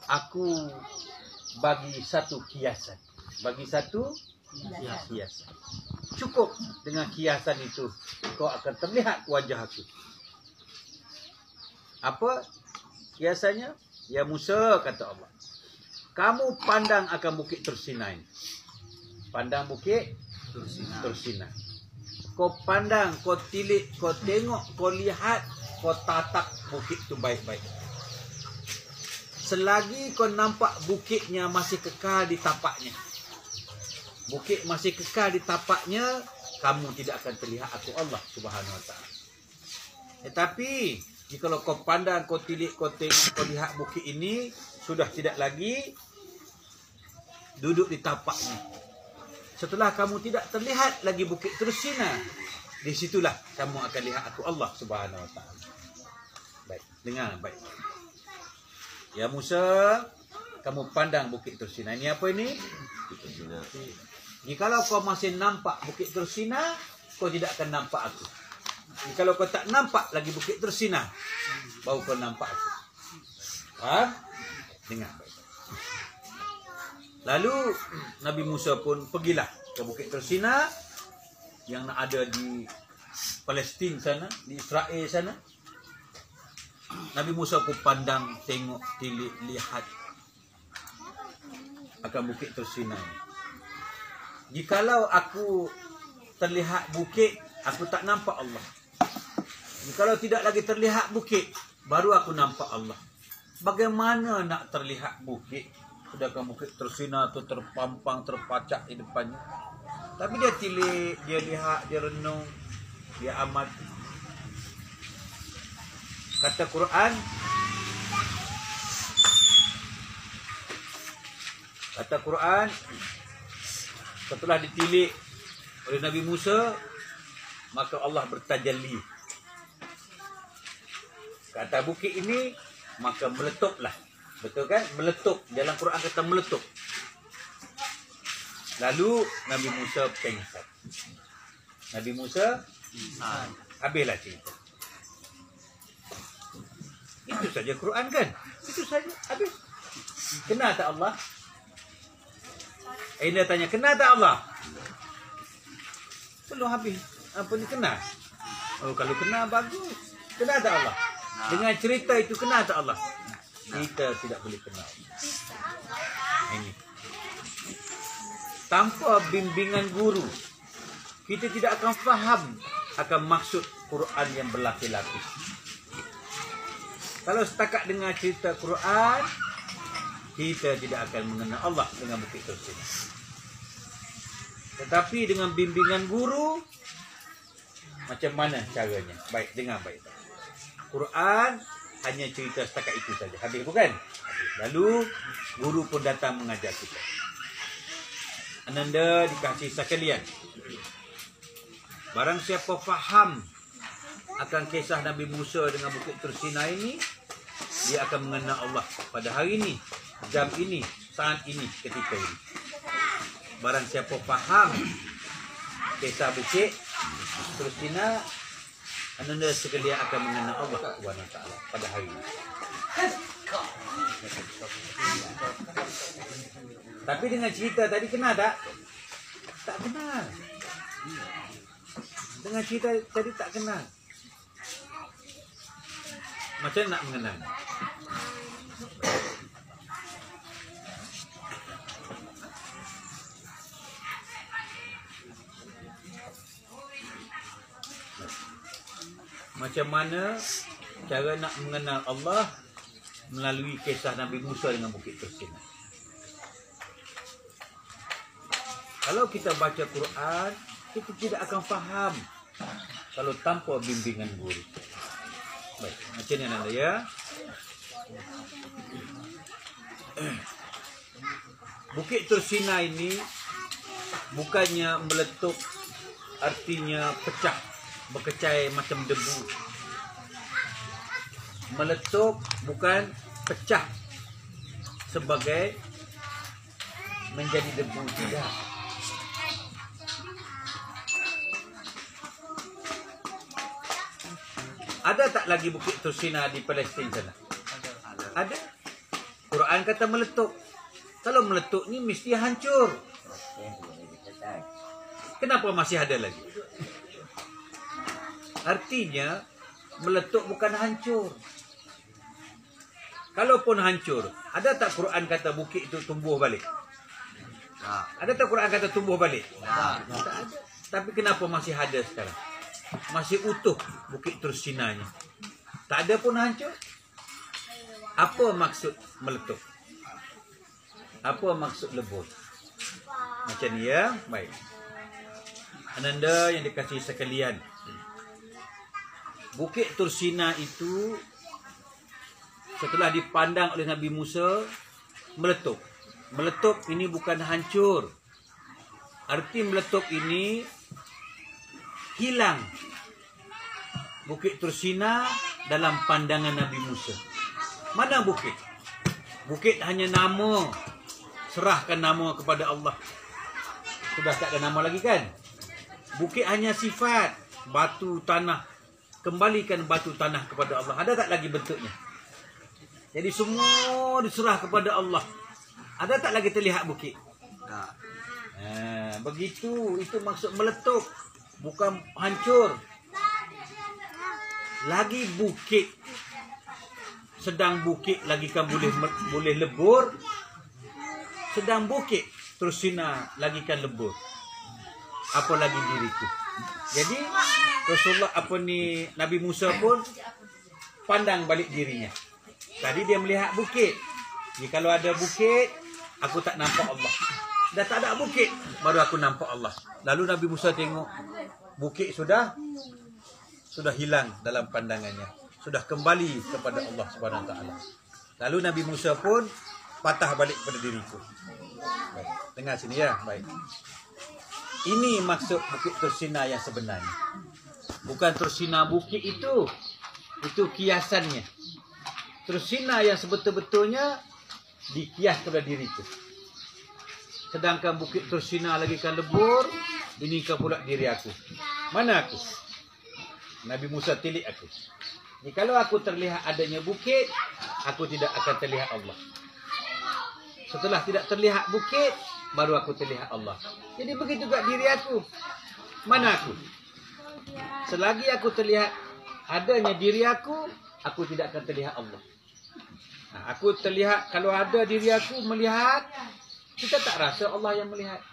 aku bagi satu kiasan. Bagi satu kiasan. Cukup dengan kiasan itu, kau akan terlihat wajah aku. Apa kiasannya? Ya Musa, kata Allah, kamu pandang akan bukit Tursinai. Pandang bukit Tursinai. Kau pandang, kau tilik, kau tengok, kau lihat, kau tatap bukit itu baik-baik. Selagi kau nampak bukitnya masih kekal di tapaknya, bukit masih kekal di tapaknya, kamu tidak akan terlihat aku Allah Subhanahu Wa Taala. Tetapi jika kau pandang, kau tilik, kau tengok, kau lihat bukit ini sudah tidak lagi duduk di tapaknya. Setelah kamu tidak terlihat lagi bukit Tursina, disitulah kamu akan lihat aku Allah Subhanahu Wa Taala. Baik, dengar baik. Ya Musa, kamu pandang bukit Tursina. Ini apa ini? Tursina. Jikalau kau masih nampak bukit Tursina, kau tidak akan nampak aku. Jikalau kau tak nampak lagi bukit Tursina, baru kau nampak aku. Faham? Dengar baik. Lalu Nabi Musa pun pergilah ke bukit Tursina yang ada di Palestin sana, di Israel sana. Nabi Musa pun pandang, tengok, tilik, lihat akan bukit Tursina. Jikalau aku terlihat bukit, aku tak nampak Allah. Jikalau tidak lagi terlihat bukit, baru aku nampak Allah. Bagaimana nak terlihat bukit? Sedangkan bukit Tursina tu terpampang, terpacak di depannya. Tapi dia tilik, dia lihat, dia renung, dia amati. Kata Quran, setelah ditilik oleh Nabi Musa, maka Allah bertajalli kata bukit ini, maka meletuplah. Betul kan? Meletup. Dalam Quran kata meletup. Lalu Nabi Musa pengsan. Nabi Musa habislah cerita. Itu saja Quran kan? Itu saja, habis. Kenal tak Allah? Dia tanya, kenal tak Allah? Belum habis. Apa ni kenal? Oh, kalau kenal bagus. Kenal tak Allah? Dengan cerita itu kenal tak Allah? Kita tidak boleh kenal. Ini. Tanpa bimbingan guru, kita tidak akan faham akan maksud Quran yang berlapis-lapis. Kalau setakat dengar cerita Quran, kita tidak akan mengenal Allah dengan bukit Tursina. Tetapi dengan bimbingan guru, macam mana caranya? Baik, dengar baik. Quran hanya cerita setakat itu saja. Habis bukan? Habis. Lalu guru pun datang mengajar kita. Ananda dikasihi sekalian, barang siapa faham akan kisah Nabi Musa dengan bukit Tursina ini, dia akan mengenal Allah pada hari ini, jam ini, saat ini, ketika ini. Barang siapa faham kisah bukit Tursina, Ananda sekalian akan mengenal Allah SWT pada hari ini. Tapi dengan cerita tadi kenal tak? Tak kenal. Dengan cerita tadi tak kenal. Macam nak mengenal? Macam mana cara nak mengenal Allah melalui kisah Nabi Musa dengan bukit Tursina. Kalau kita baca Quran, kita tidak akan faham kalau tanpa bimbingan guru. Baik, macam ni anda ya. Bukit Tursina ini bukannya meletup, artinya pecah, berkecai macam debu. Meletup bukan pecah sebagai menjadi debu, tidak. Ada tak lagi bukit Tursina di Palestin sana? Ada. Quran Quran kata meletup. Kalau meletup ni mesti hancur. Kenapa masih ada lagi? Artinya meletup bukan hancur. Kalaupun hancur, ada tak Quran kata bukit itu tumbuh balik? Ada tak Quran kata tumbuh balik? Tak ada. Tapi kenapa masih ada sekarang? Masih utuh bukit Tursinanya. Tak ada pun hancur. Apa maksud meletup? Apa maksud lebur? Macam ni ya. Baik. Ananda yang dikasihi sekalian, bukit Tursina itu setelah dipandang oleh Nabi Musa meletup. Meletup ini bukan hancur. Arti meletup ini hilang. Bukit Tursina dalam pandangan Nabi Musa. Mana bukit? Bukit hanya nama. Serahkan nama kepada Allah. Sudah tak ada nama lagi kan? Bukit hanya sifat. Batu, tanah. Kembalikan batu, tanah kepada Allah. Ada tak lagi bentuknya? Jadi semua diserah kepada Allah. Ada tak lagi terlihat bukit? Begitu. Itu maksud meletup. Bukan hancur. Lagi bukit. Sedang bukit lagi kan boleh lebur. Sedang bukit Tursina lagi kan lebur. Apa lagi diriku? Jadi Rasulullah Nabi Musa pun pandang balik dirinya. Tadi dia melihat bukit. Jadi kalau ada bukit, aku tak nampak Allah. Dah tak ada bukit, baru aku nampak Allah. Lalu Nabi Musa tengok bukit sudah hilang dalam pandangannya. Sudah kembali kepada Allah Subhanahu Wa Taala. Lalu Nabi Musa pun patah balik pada diriku. Baik. Dengar sini ya. Baik. Ini maksud bukit Tursina yang sebenarnya. Bukan Tursina bukit itu. Itu kiasannya. Tursina yang sebetul-betulnya dikias kepada diriku. Sedangkan bukit Tursina lagi kan lebur, ini kan pula diri aku. Mana aku? Nabi Musa tilik aku. Jadi kalau aku terlihat adanya bukit, aku tidak akan terlihat Allah. Setelah tidak terlihat bukit, baru aku terlihat Allah. Jadi begitu juga diri aku. Mana aku? Selagi aku terlihat adanya diri aku tidak akan terlihat Allah. Aku terlihat, kalau ada diri aku melihat, kita tak rasa Allah yang melihat.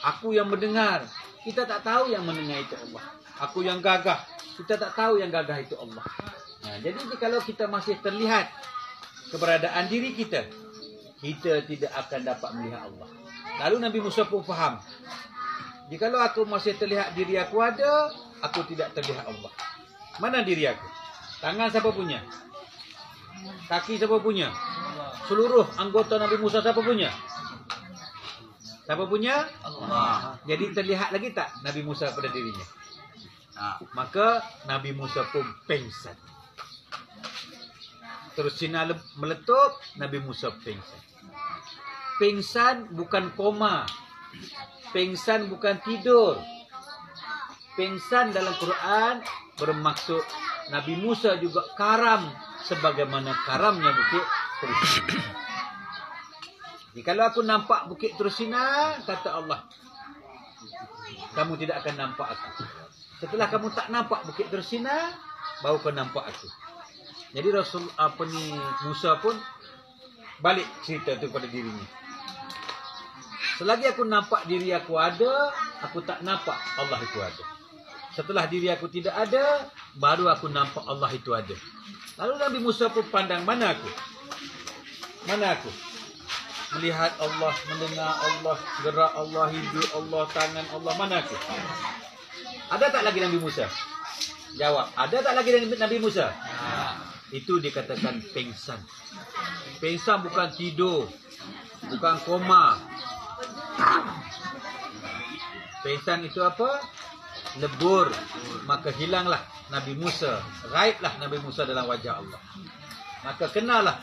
Aku yang mendengar, kita tak tahu yang mendengar itu Allah. Aku yang gagah, kita tak tahu yang gagah itu Allah. Jadi kalau kita masih terlihat keberadaan diri kita, kita tidak akan dapat melihat Allah. Lalu Nabi Musa pun faham. Jikalau aku masih terlihat diri aku ada, aku tidak terlihat Allah. Mana diri aku? Tangan siapa punya? Kaki siapa punya? Seluruh anggota Nabi Musa siapa punya? Siapa punya? Allah. Jadi terlihat lagi tak Nabi Musa pada dirinya? Maka Nabi Musa pun pengsan. Terus Tursina meletup, Nabi Musa pengsan. Pengsan bukan koma. Pengsan bukan tidur. Pengsan dalam Quran bermaksud Nabi Musa juga karam sebagaimana karamnya bukit Tursina. Jadi kalau aku nampak bukit Tursina, kata Allah, kamu tidak akan nampak aku. Setelah kamu tak nampak bukit Tursina, baru kau nampak aku. Jadi Musa pun balik cerita tu pada dirinya. Selagi aku nampak diri aku ada, aku tak nampak Allah itu ada. Setelah diri aku tidak ada, baru aku nampak Allah itu ada. Lalu Nabi Musa pun pandang, mana aku? Mana aku? Melihat Allah, mendengar Allah, gerak Allah, hidup Allah, tangan Allah, mana aku? Ada tak lagi Nabi Musa? Jawab, ada tak lagi Nabi Musa? Itu dikatakan pengsan. Pengsan bukan tidur, bukan koma. Pengsan itu apa? Lebur. Maka hilanglah Nabi Musa. Gaiblah Nabi Musa dalam wajah Allah. Maka kenalah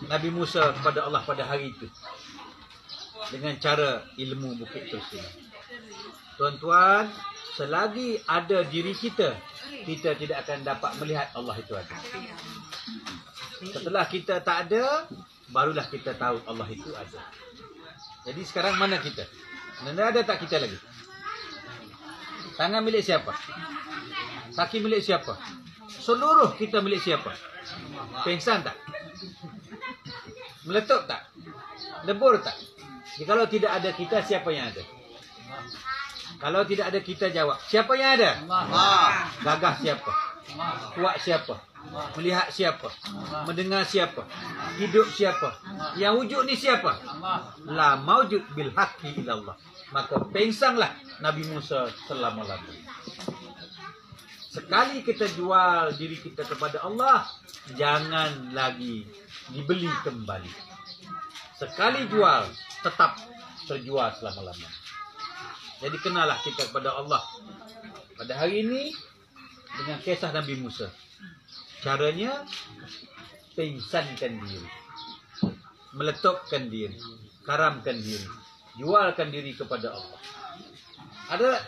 Nabi Musa kepada Allah pada hari itu dengan cara ilmu bukit Tursina. Tuan-tuan, selagi ada diri kita, kita tidak akan dapat melihat Allah itu ada. Setelah kita tak ada, barulah kita tahu Allah itu ada. Jadi sekarang mana kita? Ada tak kita lagi? Tangan milik siapa? Kaki milik siapa? Seluruh kita milik siapa? Pengsan tak? Meletup tak? Lebur tak? Jadi kalau tidak ada kita, siapa yang ada? Kalau tidak ada kita, jawab. Siapa yang ada? Allah. Gagah siapa? Kuat siapa? Melihat siapa? Mendengar siapa? Hidup siapa? Yang wujud ni siapa? La maujud bil haqqi illallah. Maka pengsanglah Nabi Musa selama-lamanya. Sekali kita jual diri kita kepada Allah, jangan lagi dibeli kembali. Sekali jual, tetap terjual selama-lamanya. Jadi kenalah kita kepada Allah pada hari ini dengan kisah Nabi Musa. Caranya, pengsankan diri, meletupkan diri, karamkan diri, jualkan diri kepada Allah.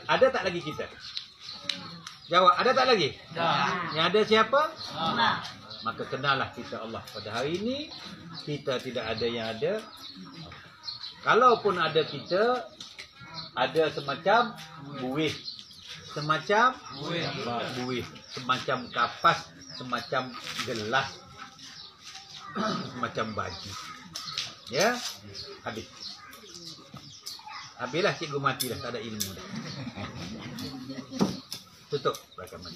Ada tak lagi kita? Jawab, ada tak lagi? Yang ada siapa? Allah. Maka kenalah kita Allah. Pada hari ini kita tidak ada yang ada. Kalaupun ada kita, ada semacam buih, semacam buih, semacam kapas, semacam gelas, semacam baju. Ya, habis. Habislah cikgu mati dah, tak ada ilmu dah. Tutup rakaman.